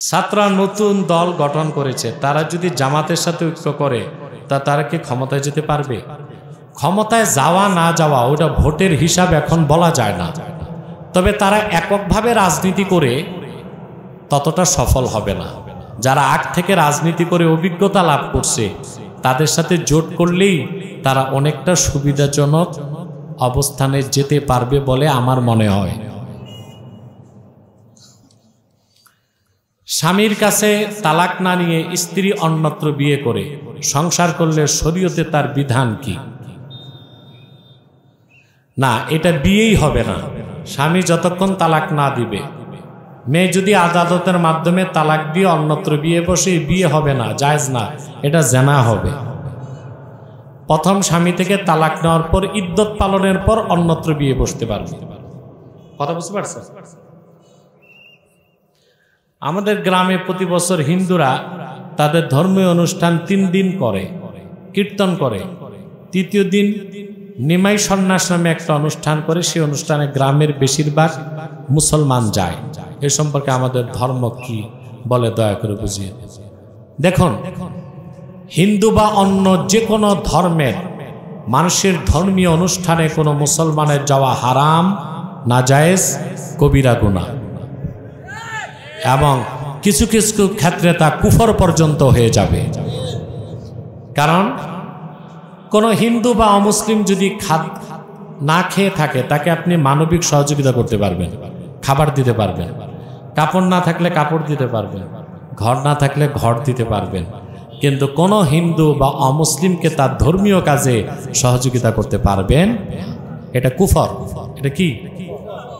ছাত্ররা নতুন দল গঠন করেছে, তারা যদি জামাতের সাথে ঐক্য করে তারা কি ক্ষমতায় যেতে পারবে? ক্ষমতায় যাওয়া না যাওয়া ওটা ভোটের হিসাব এখন বলা যায় না, তবে তারা এককভাবে রাজনীতি করে ততটা সফল হবে না। যারা আগ থেকে রাজনীতি করে অভিজ্ঞতা লাভ করছে তাদের সাথে জোট করলেই তারা অনেকটা সুবিধাজনক অবস্থানে যেতে পারবে বলে আমার মনে হয়। স্বামীর কাছে তালাক না নিয়ে স্ত্রী অন্যত্র বিয়ে করে সংসার করলে শরীয়তে তার বিধান কি? না, এটা বিয়েই হবে না স্বামী যতক্ষণ তালাক না দিবে। মেয়ে যদি আদালতের মাধ্যমে তালাক দিয়ে অন্যত্র বিয়ে বসে, বিয়ে হবে না, জায়েজ না, এটা জেনা হবে। প্রথম স্বামী থেকে তালাক নেওয়ার পর ইদ্যত পালনের পর অন্যত্র বিয়ে বসতে পারবে। কথা বুঝতে পারছেন? আমাদের গ্রামে প্রতি বছর হিন্দুরা তাদের ধর্মীয় অনুষ্ঠান 3 দিন করে, কীর্তন করে। তৃতীয় দিন নিমাই সন্ন্যাস নামে একটা অনুষ্ঠান করে, সেই অনুষ্ঠানে গ্রামের বেশিরভাগ মুসলমান যায়। এ সম্পর্কে আমাদের ধর্ম কি বলে দয়া করে বুঝিয়ে দেখুন। হিন্দু বা অন্য যে কোনো ধর্মের মানুষের ধর্মীয় অনুষ্ঠানে কোনো মুসলমানের যাওয়া হারাম, নাজায়েজ, কবিরা গুনাহ, এবং কিছু কিছু ক্ষেত্রে তা কুফর পর্যন্ত হয়ে যাবে। কারণ কোনো হিন্দু বা অমুসলিম যদি না খেয়ে থাকে তাকে আপনি মানবিক সহযোগিতা করতে পারবেন, খাবার দিতে পারবেন, কাপড় না থাকলে কাপড় দিতে পারবেন, ঘর না থাকলে ঘর দিতে পারবেন, কিন্তু কোনো হিন্দু বা অমুসলিমকে তার ধর্মীয় কাজে সহযোগিতা করতে পারবেন, এটা কুফর। এটা কি?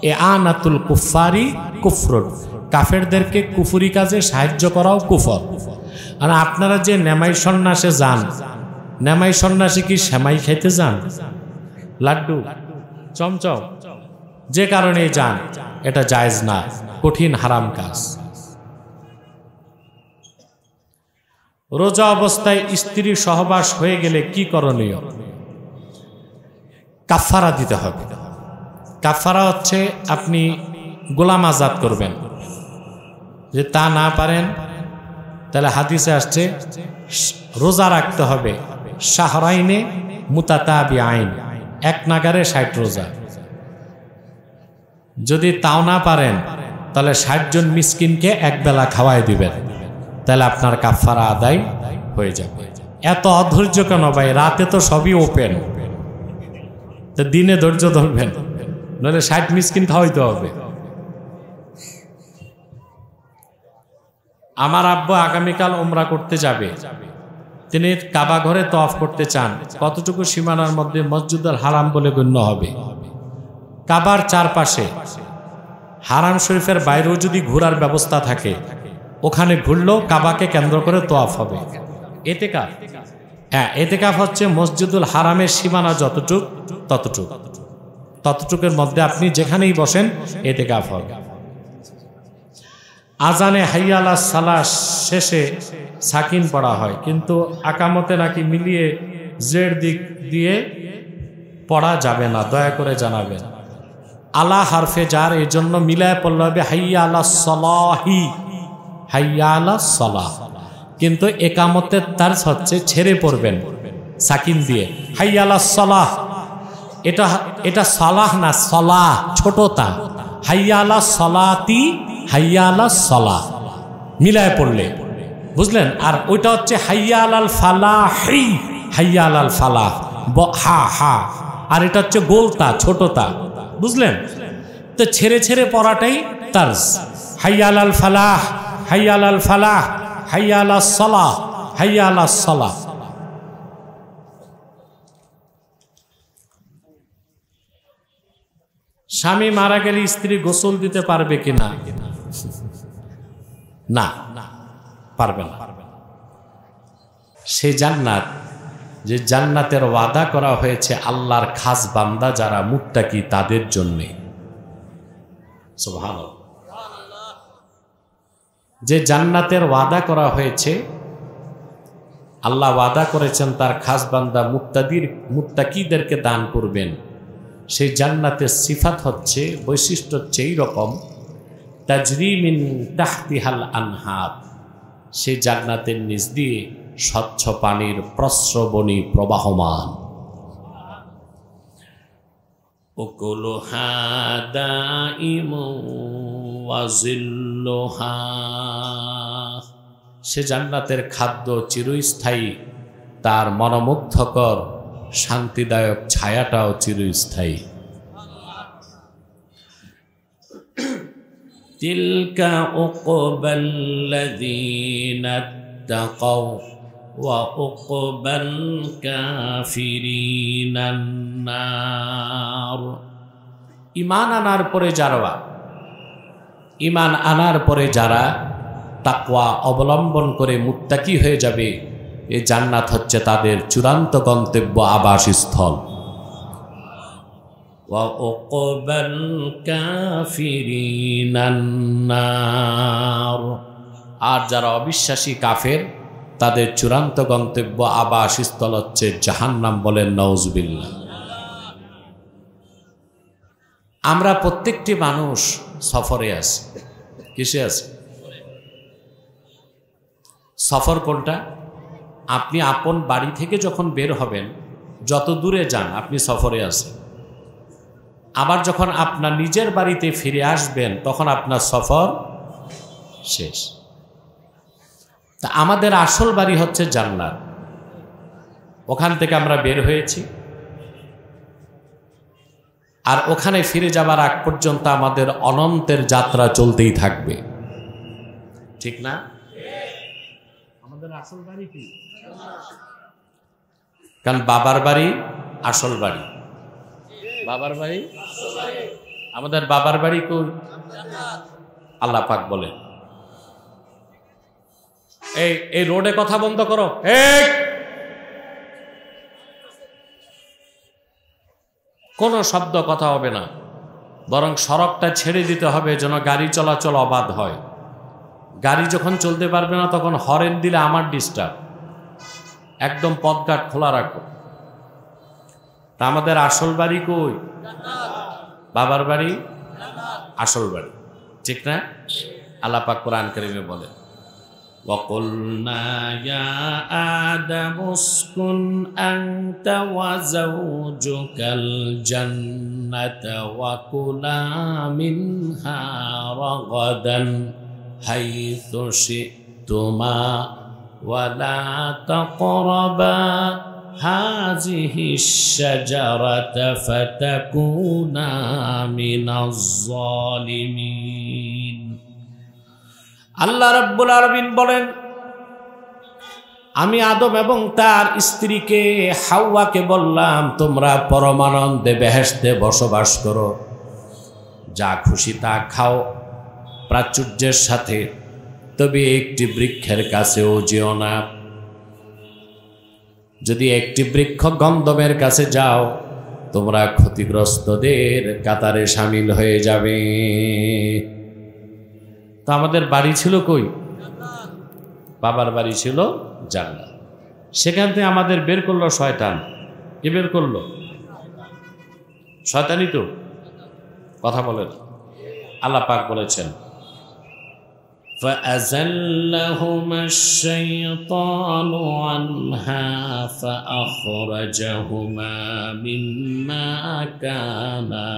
ইআনাতুল কুফারি কুফরুন, কাফেরদেরকে কুফরি কাজে সাহায্য করাও কুফর। আর আপনারা যে নেমাই সন্ন্যাসে যান, নেমাই সন্ন্যাসে কি সেমাই খাইতে যান, লাড্ডু, চমচম, যে কারণে যান, এটা জায়েজ না, কঠিন হারাম কাজ। রোজা অবস্থায় স্ত্রী সহবাস হয়ে গেলে কি করণীয়? কাফারা দিতে হবে। কাফারা হচ্ছে আপনি গোলাম আজাদ করবেন। যে তা না পারেন তাহলে হাদিসে আসছে রোজা রাখতে হবে শাহরাইনে মুতাতাবিআইন, এক নাগারে 60 রোজা। যদি তাও না পারেন তাহলে 60 জন মিসকিনকে এক বেলা খাওয়াই দিবেন, তাহলে আপনার কাফারা আদায় হয়ে যাবে। এত অধৈর্য কেন ভাই? রাতে তো সবই ওপেন, তো দিনে ধৈর্য ধরবেন, নাহলে 60 মিসকিন খাওয়াইতে হবে। আমার আব্বু আগামীকাল উমরা করতে যাবে, তিনি কাবা ঘরে তওয়াফ করতে চান। কতটুকু সীমানার মধ্যে মসজিদুল হারাম বলে গণ্য হবে? কাবার চারপাশে হারাম শরীফের বাইরেও যদি ঘোরার ব্যবস্থা থাকে, ওখানে ঘুরলেও কাবাকে কেন্দ্র করে তওয়াফ হবে। এতেকাফ, হ্যাঁ, এতেকাফ হচ্ছে মসজিদুল হারামের সীমানা যতটুক ততটুকের মধ্যে আপনি যেখানেই বসেন এতেকাফ হবে। আজানে হাইয়া আলাস সালাহ শেষে সাকিন পড়া হয়, কিন্তু আকামতে নাকি মিলিয়ে জের দিক দিয়ে পড়া যাবে না, দয়া করে জানাবেন। আলা হারফে জার, এই জন্য মিলায় পড়লে হবে হাইয়া আলাস সালাহি, হাইয়া আলাস সালাহ। কিন্তু একামতের তার্জ হচ্ছে ছেড়ে পড়বেন সাকিন দিয়ে, হাইয়া আলাস সালাহ। এটা সালাহ না, সালাহ ছোটতা। হাইয়া আলাস সালাতি, হাইয়া আলাস সালাহ মিলায় পড়লে বুঝলেন। আর ওইটা হচ্ছে হাইয়া আলাল ফালাহি, হাইয়া আলাল ফালাহ হা হা, আর এটা হচ্ছে গোলতা, ছোটতা, বুঝলেন। তো ছেড়ে ছেড়ে পড়াটাই তার্জ। হাইয়া আলাল ফালাহ, হাইয়া আলাল ফালাহ, হাইয়া আলাস সালাহ, হাইয়া আলাস সালাহ। স্বামী মারা গেলে স্ত্রী গোসল দিতে পারবে কিনা? না, পারবে না। সেই জান্নাত, যে জান্নাতের ওয়াদা করা হয়েছে আল্লাহর খাস বান্দা যারা মুত্তাকি তাদের জন্য, সুবহানাল্লাহ, যে জান্নাতের ওয়াদা করা হয়েছে, আল্লাহ ওয়াদা করেছেন তার খাস বান্দা মুত্তাকিদেরকে দান করবেন। সেই জান্নাতের সিফাত হচ্ছে, বৈশিষ্ট্য হচ্ছে এই রকম তাজরি মিন তাহতিহাল আনহার, সেই জান্নাতের নিচ দিয়ে স্বচ্ছ পানির প্রস্রবণী প্রবাহমান। উকুলুহা দাইমুন ওয়া জিল্লুহা, সে জান্নাতের খাদ্য চিরস্থায়ী, তার মনোমুগ্ধকর শান্তিদায়ক ছায়াটাও চিরস্থায়ী। তিলকা উকবাল্লাযীনা তাকাও ওয়া উকবাল কাফিরিনান নার। ঈমান আনার পরে যারা তাকওয়া অবলম্বন করে মুত্তাকি হয়ে যাবে, এই জান্নাত হচ্ছে তাদের চূড়ান্ত গন্তব্য, আবাসস্থল। ওয়া উকবাল কাফিরিনান নার, আর যারা অবিশ্বাসী কাফের, তাদের চূড়ান্ত গন্তব্য আবাসস্থল হচ্ছে জাহান্নাম। বলেন নাউজুবিল্লাহ। আমরা প্রত্যেকটি মানুষ সফরে আছি। কিসে আছে? সফর কোনটা? আপনি আপন বাড়ি থেকে যখন বের হবেন, যত দূরে যান আপনি সফরে আছেন। আবার যখন আপনার নিজের বাড়িতে ফিরে আসবেন, তখন আপনার সফর শেষ। তা আমাদের আসল বাড়ি হচ্ছে জান্নাত। ওখান থেকে আমরা বের হয়েছি, আর ওখানে ফিরে যাবার আগ পর্যন্ত আমাদের অনন্তের যাত্রা চলতেই থাকবে, ঠিক না? আমাদের আসল বাড়ি কি? কারণ বাবার বাড়ি আসল বাড়ি। বাবার বাড়ি, আমাদের বাবার বাড়ি কই? আল্লাহ পাক বলেন, এই রোডে কথা বন্ধ করো, কোনো শব্দ কথা হবে না, বরং সড়কটা ছেড়ে দিতে হবে যেন গাড়ি চলাচল অবাধ হয়। গাড়ি যখন চলতে পারবে না তখন হরেন দিলে আমার ডিস্টার্ব। একদম পথঘাট খোলা রাখো। তা আমাদের আসল বাড়ি কই? বাবার বাড়ি আসল বাড়ি, ঠিক না? আল্লাহ পাক কোরআন কারীমে বলেন, وَقُلْنَا يَا آدَمُ اسْكُنْ أَنْتَ وَزَوْجُكَ الْجَنَّةَ وَكُلَا مِنْهَا رَغَدًا حَيْثُ شِئْتُمَا وَلَا تَقْرَبَا هَذِهِ الشَّجَرَةَ فَتَكُونَا مِنَ الظَّالِمِينَ। আল্লাহ রাব্বুল আলামিন বলেন, আমি আদম এবং তার স্ত্রীকে হাওয়াকে বললাম, তোমরা পরমানন্দে বেহেশতে বসবাস করো, যা খুশি তা খাও প্রাচুর্যের সাথে, তবে একটি বৃক্ষের কাছেও যেও না। যদি একটি বৃক্ষ গন্ধমের কাছে যাও, তোমরা ক্ষতিগ্রস্তদের কাতারে শামিল হয়ে যাবে। তো আমাদের বাড়ি ছিল কই? বাবার বাড়ি ছিল জান্নাত। সেখান থেকে আমাদের বের করলো শয়তান। কে বের করলো? শয়তানই তো। কথা বলেন। আল্লাহ পাক বলেছেন, فَأَزَلَّهُمَا الشَّيْطَانُ عَنْهَا فَأَخْرَجَهُمَا مِمَّا كَانَا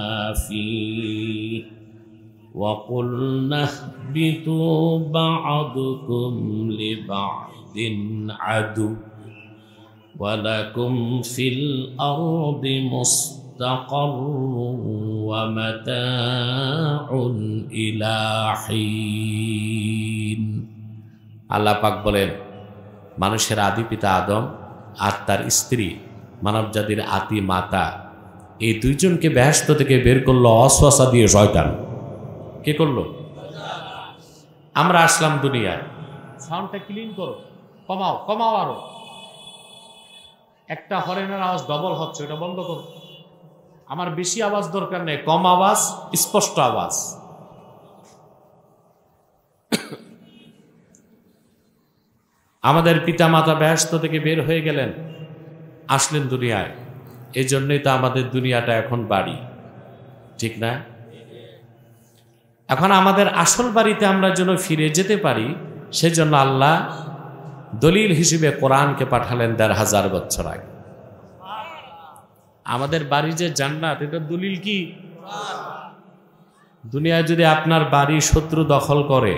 فِيهِ وَقُلْنَا اهْبِطُوا بَعْضُكُمْ لِبَعْضٍ عَدُوٌّ وَلَكُمْ فِي الْأَرْضِ مُسْتَقَرٌّ وَمَتَاعٌ إِلَى حِينٍ। আল্লাহ পাক বলেন, মানুষের আদি পিতা আদম আর তার স্ত্রী মানবজাতির আদি মাতা, এই দুইজনকে বেহেশত থেকে বের করলো ওয়াসওয়াসা দিয়ে শয়তান। কে করলো? আমরা আসলাম দুনিয়ায়। সাউন্ডটা ক্লিন করো, কমাও কমাও, আরো একটা হরেনের আওয়াজ ডবল হচ্ছে, ওটা বন্ধ করো। আমার বেশি আওয়াজ দরকার নেই, কম আওয়াজ, স্পষ্ট আওয়াজ। আমাদের পিতা মাতা বেহেশত থেকে বের হয়ে গেলেন, আসলেন দুনিয়ায়। এই জন্যই তো আমাদের দুনিয়াটা এখন বাড়ি, ঠিক না? এখন আমাদের আসল বাড়িতে আমরা যেন ফিরে যেতে পারি, সেজন্য আল্লাহ দলিল হিসেবে কোরআনকে পাঠালেন ১৫০০ বছর আগে। আমাদের বাড়ি যে জান্নাত, এটা দলিল কি? দুনিয়ায় যদি আপনার বাড়ি শত্রু দখল করে,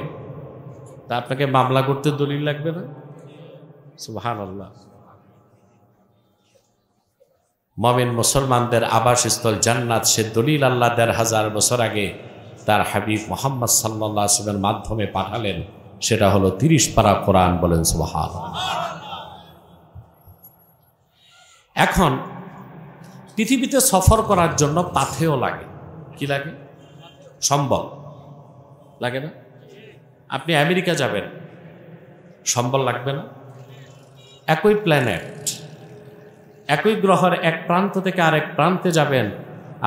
তা আপনাকে মামলা করতে দলিল লাগবে না? সুবহানাল্লাহ। মুমিন মুসলমানদের আবাসস্থল জান্নাত, সে দলিল আল্লাহ ১৫০০ বছর আগে তার হাবিব মুহাম্মদ সাল্লাল্লাহু আলাইহি ওয়াসাল্লামের মাধ্যমে পাঠালেন। সেটা হলো ৩০ পারা কোরআন। বলেন সুবহানাল্লাহ। এখন পৃথিবীতে সফর করার জন্য পাথেয় লাগে। কি লাগে? সম্বল লাগে না? আপনি আমেরিকা যাবেন, সম্বল লাগবে না? একই প্ল্যানেট, একই গ্রহের এক প্রান্ত থেকে আরেক প্রান্তে যাবেন,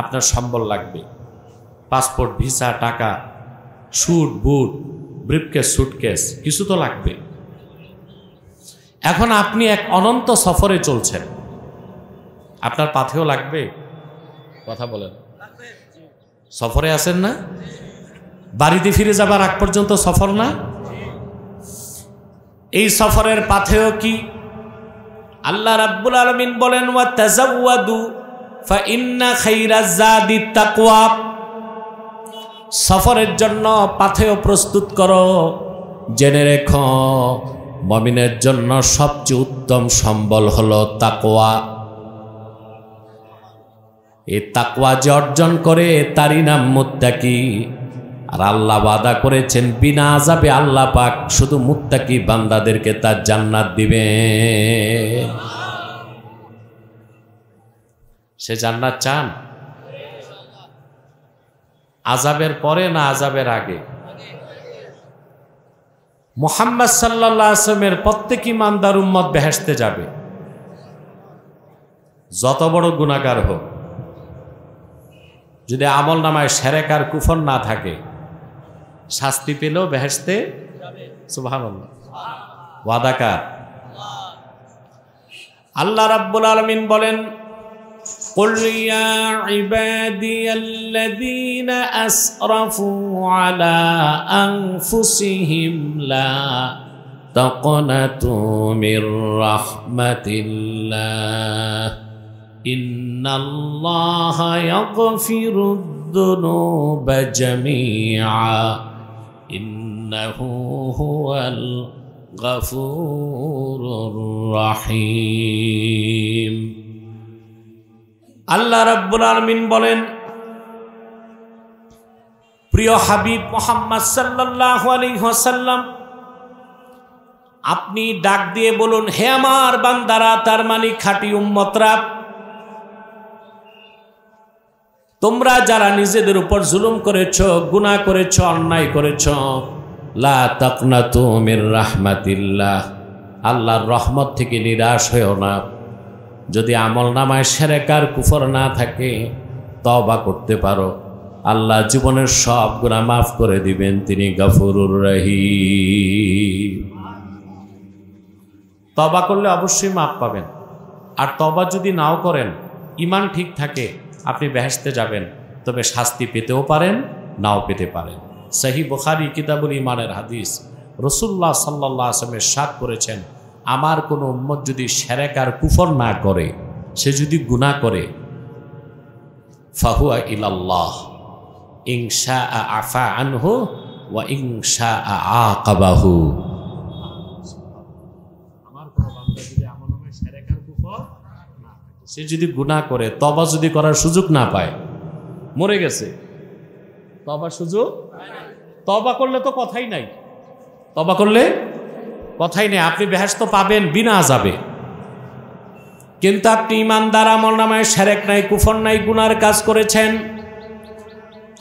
আপনার সম্বল লাগবে। পাসপোর্ট, ভিসা, টাকা, স্যুট, বুট, ব্রিফকেস, সুটকেস, কিছু তো লাগবে। এখন আপনি এক অনন্ত সফরে চলছেন, আপনার পাথেয় লাগবে? কথা বলেন। সফরে আছেন না? বাড়িতে ফিরে যাবার আগ পর্যন্ত সফর না? এই সফরের পাথেয় কি? আল্লাহ রাব্বুল আলামিন বলেন, ওয়া তাযাওয়াদু ফা ইন্না খায়রাজ যাদিত তাকওয়া। সফরের জন্য পাথেয় প্রস্তুত করো, জেনে রেখো মুমিনের জন্য সবচেয়ে উত্তম সম্বল হলো তাকওয়া। এই তাকওয়া যে অর্জন করে তারই নাম মুত্তাকি। আর আল্লাহ ওয়াদা করেছেন বিনা আযাবে আল্লাহ পাক শুধু মুত্তাকি বান্দাদেরকে তার জান্নাত দিবে। সে জান্নাত চান? আযাবের পরে না আযাবের আগে? মুহাম্মদ সাল্লাল্লাহু আলাইহি ওয়াসাল্লামের প্রত্যেক ইমানদার উম্মত বেহেশতে যাবে, যত বড় গুনাহগার হোক। যদি আমল নামায় শিরক আর কুফর না থাকে, শাস্তি পেলেও বেহেশতে যাবে। সুবহানাল্লাহ। ওয়াদা কার? আল্লাহ রাব্বুল আলামিন বলেন, কুল ইয়া ইবাদিয়াল্লাযীনা আসরাফু আলা আনফুসিহিম লা তাকনাতু মির রাহমাতিল্লাহ ইন্নাল্লাহা ইয়াগফিরুদ-দুনুবা জামিআ ইন্নাহু হুয়াল গফুরুর রহিম। আল্লাহ রাব্বুল আলামিন বলেন, প্রিয় হাবিব মুহাম্মদ সাল্লাল্লাহু আলাইহি ওয়াসাল্লাম, আপনি ডাক দিয়ে বলুন, হে আমার বান্দারা, তার মানে খাঁটি উম্মতরা, তোমরা যারা নিজেদের উপর জুলুম করেছো, গুনাহ করেছো, অন্যায় করেছো, লা তাকনাতু মির রাহমাতিল্লাহ, আল্লাহর রহমত থেকে নিরাশ হয়েও না। যদি আমল নামায় শিরক আর কুফর না থাকে, তওবা করতে পারো, আল্লাহ জীবনের সব গুনাহ মাফ করে দিবেন। তিনি গফুরুর রহিম। তওবা করলে অবশ্যই মাফ পাবেন। আর তওবা যদি নাও করেন, ঈমান ঠিক থাকে, আপনি বেহেশতে যাবেন, তবে শাস্তি পেতেও পারেন, নাও পেতে পারেন। সহিহ বুখারী কিতাবুল ঈমানের হাদিস, রাসূলুল্লাহ সাল্লাল্লাহু আলাইহি ওয়াসাল্লাম ইরশাদ করেছেন, আমার কোনো উম্মত যদি শিরক আর কুফর না করে, সে যদি গুনাহ করে, ফাহুয়া ইলাল্লাহ ইন শাআ আফা আনহু ওয়া ইন শাআ আকাবাহু। আমার কোনো বান্দা যদি আমলনামায় শিরক আর কুফর না থাকে, সে যদি গুনাহ করে, তওবা যদি করার সুযোগ না পায়, মরে গেছে, তওবার সুযোগ। তওবা করলে তো কথাই নাই, তওবা করলে কথাই নেই, আপনি বেহেশত পাবেন বিনা আযাবে। কিন্তু আপনি ঈমানদার, আমলনামায় শিরক নাই, কুফর নাই, গুনার কাজ করেছেন,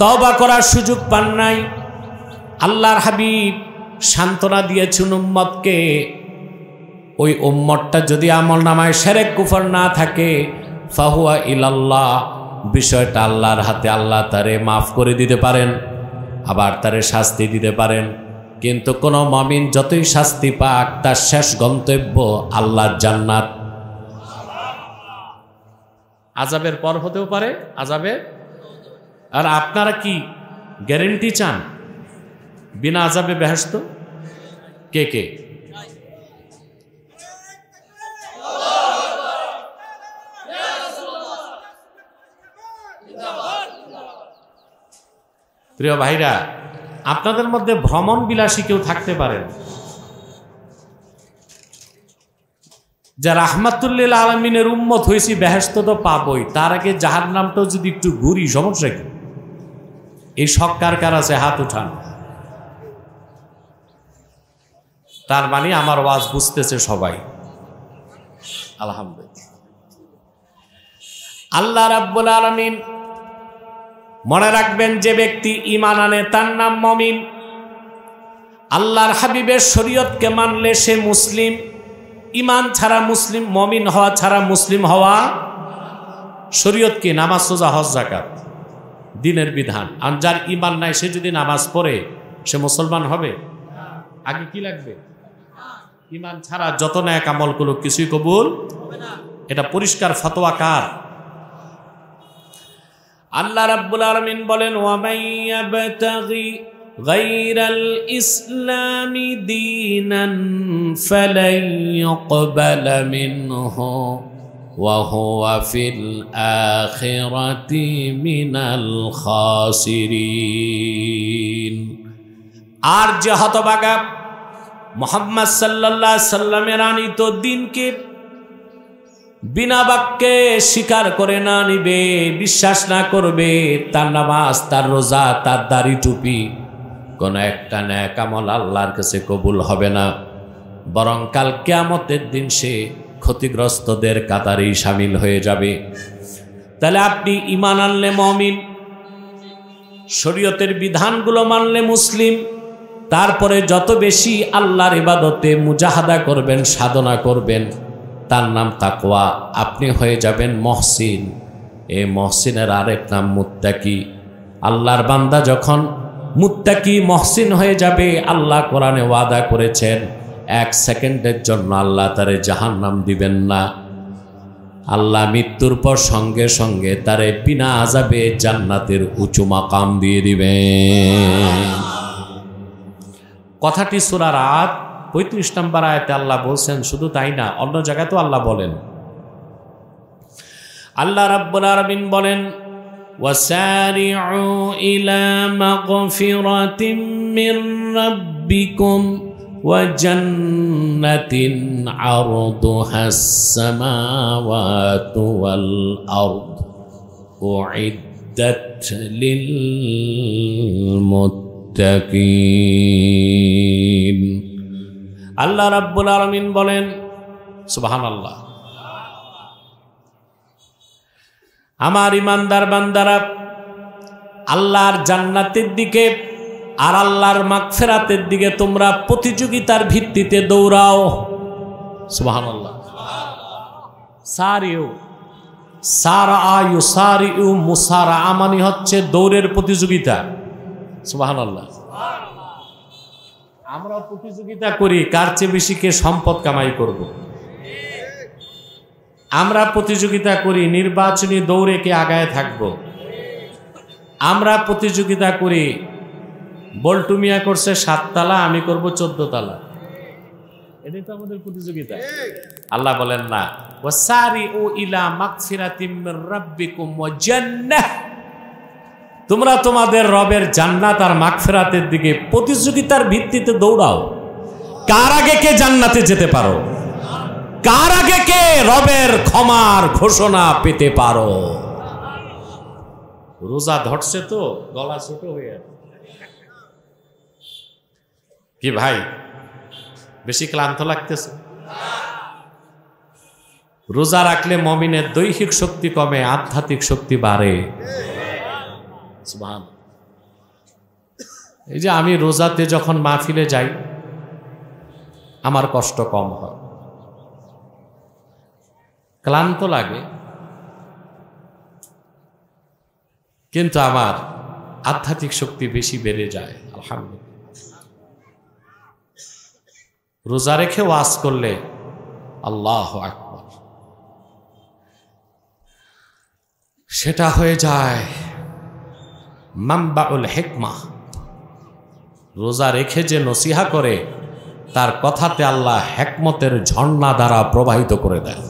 তওবা করার সুযোগ পান নাই। আল্লাহর হাবিব সান্ত্বনা দিয়েছেন উম্মতকে, ওই উম্মতটা যদি আমলনামায় শিরক কুফর না থাকে, ফাহুয়া ইলাল্লাহ, বিষয়টা আল্লাহর হাতে। আল্লাহ তারে মাফ করে দিতে পারেন, আবার তারে শাস্তি দিতে পারেন। কিন্তু কোন মুমিন যতই শাস্তি পাক, তার শেষ গন্তব্য আল্লাহর জান্নাত। আযাবের পর হতেও পারে, আযাবের। আর আপনারা কি গ্যারেন্টি চান বিনা আযাবে বেহেশত? কে কে? প্রিয় ভাইরা, আপনাদের মধ্যে ভ্রমণ বিলাসী কেউ থাকতে পারেন যা রাহমাতুল্লিল আলামিনের উম্মত হয়েছি, বেহেশত তো পাবই, তার আগে জাহান্নামটাও যদি একটু ঘুরি, সমস্যা কি? এই শখ কার কার আছে? হাত উঠান। তার মানে আমার ওয়াজ বুঝতেছে সবাই, আলহামদুলিল্লাহ। আল্লাহ রাব্বুল আলামিন, মনে রাখবেন, যে ব্যক্তি ঈমান আনে তার নাম মুমিন। আল্লাহর হাবিবের শরীয়তকে মানলে সে মুসলিম। ঈমান ছাড়া মুসলিম, মুমিন হওয়া ছাড়া মুসলিম হওয়া। শরীয়ত কি? নামাজ, রোজা, হজ, যাকাত, দ্বীনের বিধান। আর যার ঈমান নাই সে যদি নামাজ পড়ে সে মুসলমান হবে? আগে কি লাগবে? ঈমান ছাড়া যত নেক আমল করুক কিছুই কবুল হবে না। এটা পরিষ্কার ফতোয়া কার? আল্লাহ রাব্বুল আলামিন বলেন, ওয়া মাইয়াবতাগি গায়রাল ইসলামি দীনান ফালান ইউকবালা মিনহু ওয়া হুয়া ফিল আখিরাতি মিনাল খাসিরিন। আর যে হতভাগা মুহাম্মদ সাল্লাল্লাহু আলাইহি সাল্লামের আনিত দ্বীনকে বিনা বাক্যে স্বীকার করে না নিবে, বিশ্বাস না করবে, তার নামাজ, তার রোজা, তার দাড়ি টুপি, কোন একটা নেক আমল আল্লাহর কাছে কবুল হবে না। বরং কাল কিয়ামতের দিন সে ক্ষতিগ্রস্তদের কাতারেই শামিল হয়ে যাবে। তাহলে আপনি ঈমান আনলে মুমিন, শরীয়তের বিধানগুলো মানলে মুসলিম, তারপরে যত বেশি আল্লাহর ইবাদতে মুজাহাদা করবেন, সাধনা করবেন, তার নাম তাকওয়া। আপনি হয়ে যাবেন মহসিন। এই মহসিনের আরেক নাম মুত্তাকি। আল্লাহর বান্দা যখন মুত্তাকি মহসিন হয়ে যাবে, আল্লাহ কোরআনে ওয়াদা করেছেন 1 সেকেন্ডের জন্য আল্লাহ তারে জাহান্নাম দিবেন না। আল্লাহ মৃত্যুর পর সঙ্গে সঙ্গে তারে বিনা আযাবে জান্নাতের উঁচু মাকাম দিয়ে দিবেন। কথাটি সূরা রাত 35 নম্বর আয়াতে আল্লাহ বলছেন। শুধু তাই না, অন্য জায়গাতেও আল্লাহ বলেন। আল্লাহ রাব্বুল আলামিন বলেন, ওয়াসারিউ ইলা মাগফিরাতিম মির রাব্বিকুম ওয়া জান্নাতিন আরদুহাস সামাওয়াতু ওয়াল আরদ উইদ্দাত লিল মুত্তাকিন। আল্লাহ রাব্বুল আলামিন বলেন, সুবহানাল্লাহ, আমার ইমানদার বান্দারা আল্লাহর জান্নাতের দিকে আর আল্লাহর মাগফিরাতের দিকে তোমরা প্রতিযোগিতার ভিত্তিতে দৌড়াও। সুবহানাল্লাহ। সারিউ, সারা ইউসারিউ, মুসারা মানে হচ্ছে দৌড়ের প্রতিযোগিতা। সুবহানাল্লাহ। আমরা প্রতিযোগিতা করি কার চেয়ে বেশি কে সম্পদ কামাই করব। আমরা প্রতিযোগিতা করি নির্বাচনী দৌড়ে কে আগায় থাকব। আমরা প্রতিযোগিতা করি বল্টু মিয়া করছে 7 তালা, আমি করব 14 তালা। এটাই তো আমাদের প্রতিযোগিতা। আল্লাহ বলেন না, ওয়াসারিউ ইলা মাগফিরাতিম মির রাব্বিকুম ওয়া জান্নাহ, তোমরা তোমাদের রবের জান্নাত আর মাগফিরাতের দিকে প্রতিযোগিতার ভিত্তিতে দৌড়াও। কার আগে কে জান্নাতে যেতে পারো, কার আগে কে রবের ক্ষমার ঘোষণা পেতে পারো। রোজা ধরছে তো গলা ছোট হয়ে কি ভাই, বেশি ক্লান্ত লাগতেছে? রোজা রাখলে মুমিনের দৈহিক শক্তি কমে, আধ্যাত্মিক শক্তি বাড়ে। সুবহান। এই যে আমি রোজাতে যখন মাহফিলে যাই আমার কষ্ট কম হয়, ক্লান্ত লাগে, কিন্তু আমার আধ্যাত্মিক শক্তি বেশি বেড়ে যায়। আলহামদুলিল্লাহ। রোজা রেখে ওয়াজ করলে আল্লাহু আকবার, সেটা হয়ে যায় মামবাউল হিকমাহ। রোজা রেখে যে নসিহা করে তার কথাতে আল্লাহ হিকমতের ঝর্ণা দ্বারা প্রবাহিত করে দেয়।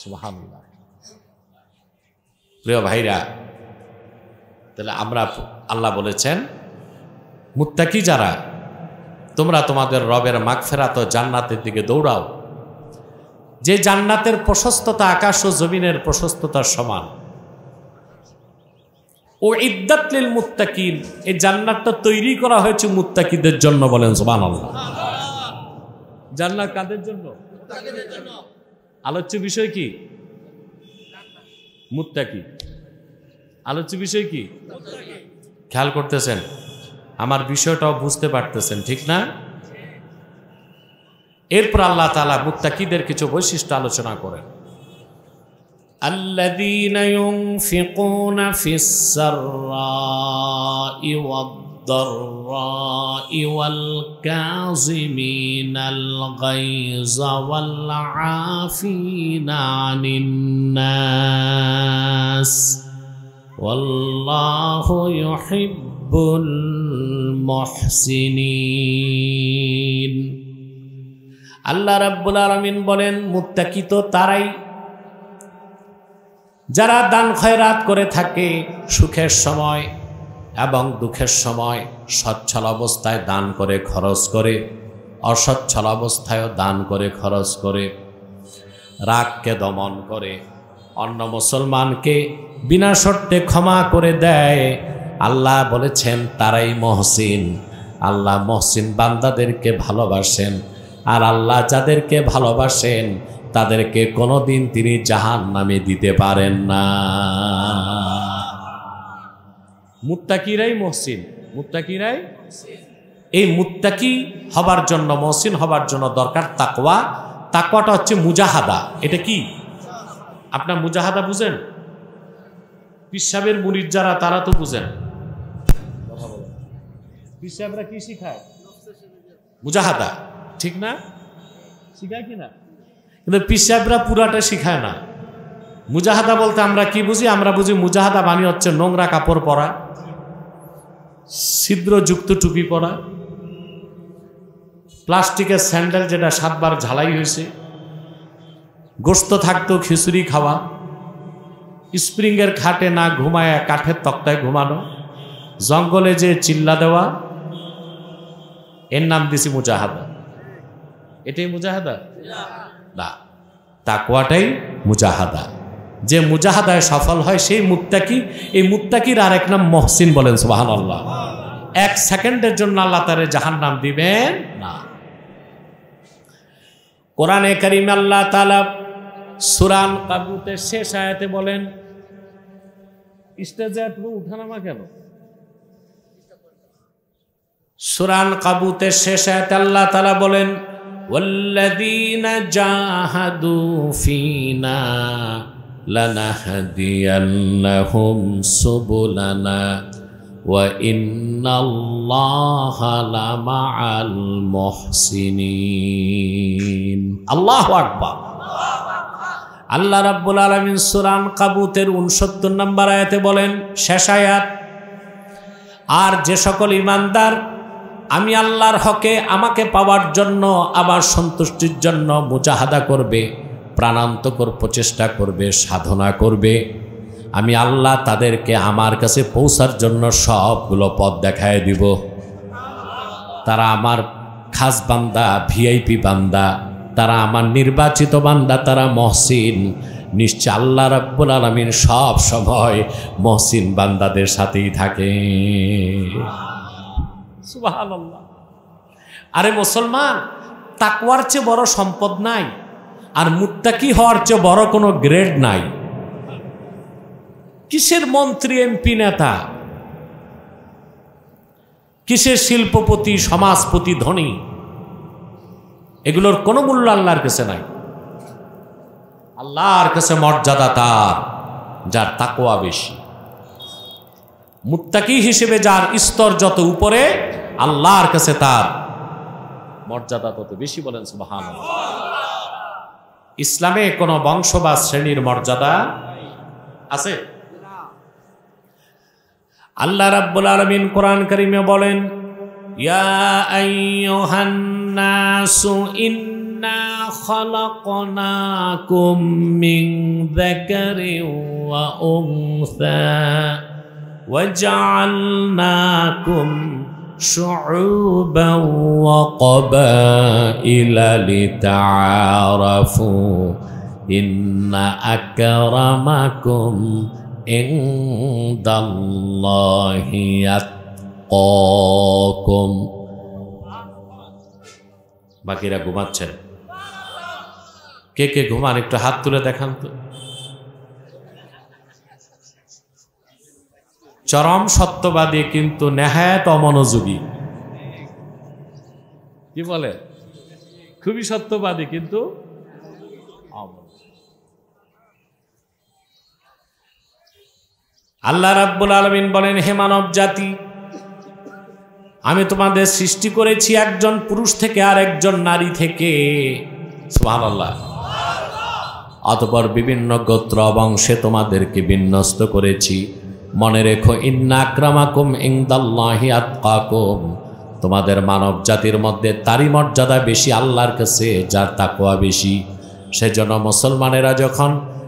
সুবহানাল্লাহ। প্রিয় ভাইরা, তাহলে আমরা আল্লাহ বলেছেন মুত্তাকি যারা, তোমরা তোমাদের রবের মাগফিরাত ও জান্নাতের দিকে দৌড়াও, যে জান্নাতের প্রশস্ততা আকাশ ও জমিনের প্রশস্ততার সমান। ও ইদ্দাত লিল মুত্তাকিন, এই জান্নাতটা তৈরি করা হয়েছে মুত্তাকিদের জন্য। বলেন সুবহানাল্লাহ। জান্নাত কাদের জন্য? মুত্তাকিদের জন্য। আলোচ্য বিষয় কি? মুত্তাকি। আলোচ্য বিষয় কি? খেয়াল করতেছেন? আমার বিষয়টাও বুঝতে পারতেছেন, ঠিক না? এরপর আল্লাহ তাআলা মুত্তাকিদের কিছু বৈশিষ্ট্য আলোচনা করেন। الذين ينفقون في السراء والضراء والكاظمين الغيظ والعافين عن الناس والله يحب المحسنين। আল্লাহ রাব্বুল আলামিন বলেন মুত্তাকি তো তারাই যারা দান খয়রাত করে থাকে, সুখের সময় এবং দুঃখের সময় সচ্ছল অবস্থায় দান করে খরচ করে, অসচ্ছল অবস্থায়ও দান করে খরচ করে, রাগকে দমন করে, অন্য মুসলমানকে বিনা শর্তে ক্ষমা করে দেয়। আল্লাহ বলেছেন তারাই মহসিন। আল্লাহ মহসিন বান্দাদেরকে ভালোবাসেন, আর আল্লাহ যাদেরকে ভালোবাসেন তাদেরকে কোনোদিন তিনি জাহান্নামে দিতে পারেন না। মুত্তাকিরাই মহসিন, মুত্তাকিরাই। এই মুত্তাকি হবার জন্য, মহসিন হবার জন্য দরকার তাকওয়া। তাকওয়াটা হচ্ছে মুজাহাদা। এটা কি? আপনার মুজাহাদা বুঝেন? পীর সাহেবের মুরিদ যারা তারা তো বুঝেন। পীর সাহেবরা কি শিখায়? মুজাহাদা, ঠিক না? শিখায় কি না? কিন্তু পীর সাহেবরা পুরাটা শিখায় না। মুজাহাদা বলতে আমরা কি বুঝি? আমরা বুঝি মুজাহাদা মানে হচ্ছে নোংরা কাপড় পরা, ছিদ্রযুক্ত টুপি পরা, প্লাস্টিকের স্যান্ডেল যেটা 7 বার ঝালাই হয়েছে, গোস্ত থাকতো খিচুড়ি খাওয়া, স্প্রিংয়ের খাটে না ঘুমায় কাঠের তক্তায় ঘুমানো, জঙ্গলে যে চিল্লা দেওয়া, এর নাম দিছি মুজাহাদা। এটাই মুজাহাদা না, তাকওয়াটাই মুজাহাদা। যে মুজাহাদায় সফল হয় সেই মুত্তাকি। এই মুত্তাকির আরেক নাম মহসিন। বলেন সুবহানাল্লাহ। 1 সেকেন্ডের জন্য আল্লাহ তাআলা জাহান্নাম দিবেন না। কোরআনে কারীমে আল্লাহ তাআলা সূরা আল-কাবুতের শেষ আয়াতে বলেন, স্টেজে তুমি উঠানামা কেন? সূরা আল-কাবুতের শেষ আয়াতে আল্লাহ তাআলা বলেন, ওয়াল্লাযীনা জাহাদু ফীনা লানাহদিয়ান্নাহুম সুবুলানা ওয়া ইন্নাল্লাহা লামাআল মুহসিনিন। আল্লাহু আকবার। আল্লাহ রাব্বুল আলামিন সূরা আল-কাবুতের 69 নম্বর আয়াতে বলেন, শেষ আয়াত, আর যে সকল ঈমানদার আমি আল্লাহর হকে আমাকে পাওয়ার জন্য, আবার সন্তুষ্টির জন্য মুজাহাদা করবে, প্রাণান্তকর প্রচেষ্টা করবে, সাধনা করবে, আমি আল্লাহ তাদেরকে আমার কাছে পৌঁছার জন্য সবগুলো পথ দেখায় দিব। তারা আমার খাস বান্দা, ভিআইপি বান্দা, তারা আমার নির্বাচিত বান্দা, তারা মহসিন। নিশ্চয় আল্লাহ রাব্বুল আলামিন সব সময় মহসিন বান্দাদের সাথেই থাকে। সুবহানাল্লাহ। আরে মুসলমান, তাকওয়ার চেয়ে বড় সম্পদ নাই, আর মুত্তাকি হওয়ার চেয়ে বড় কোনো গ্রেড নাই। কিসের মন্ত্রী, এমপি, নেতা, কিসের শিল্পপতি, সমাজপতি, ধনী, এগুলোর কোনো মূল্য আল্লাহর কাছে নাই। আল্লাহর কাছে মর্যাদা তার যার তাকওয়া বেশি। মুত্তাকি হিসেবে যার স্তর যত উপরে, আল্লাহর কাছে তার মর্যাদা তত বেশি। বলেন সুবহানাল্লাহ। ইসলামে কোনো বংশ বা শ্রেণীর মর্যাদা আছে? আল্লাহ রাব্বুল আলামিন কোরআন কারীমে বলেন, ইয়া আইয়ুহান নাসু ইন্না খালাকনাকুম মিন যাকারিন ওয়া উনসা ওয়া জাআলনাকুম শুউবান ওয়া ক্বাবাইলা লিতাআরাফু ইন্না আকরামাকুম ইনদাল্লাহি আতকাকুম। বাকিরা ঘুমাচ্ছেন, কে কে ঘুমান একটু হাত তুলে দেখান তো। চরম সত্যবাদী কিন্তু নেহায়েত অমনোযোগী। কি বলে? খুবই সত্যবাদী কিন্তু আল্লাহ রাব্বুল আলামিন বলেন, হে মানব জাতি, আমি তোমাদের সৃষ্টি করেছি একজন পুরুষ থেকে আর একজন নারী থেকে। সুবহানাল্লাহ। অতঃপর বিভিন্ন গোত্র বংশে তোমাদেরকে বিন্যস্ত করেছি। মনে রেখো, ইন্না আকরামাকুম ইনদাল্লাহি আতকাকুম, তোমাদের মানব জাতির মধ্যে তারই মর্যাদা বেশি আল্লাহর কাছে যার তাকওয়া বেশি। সেজন্য মুসলমানেরা যখন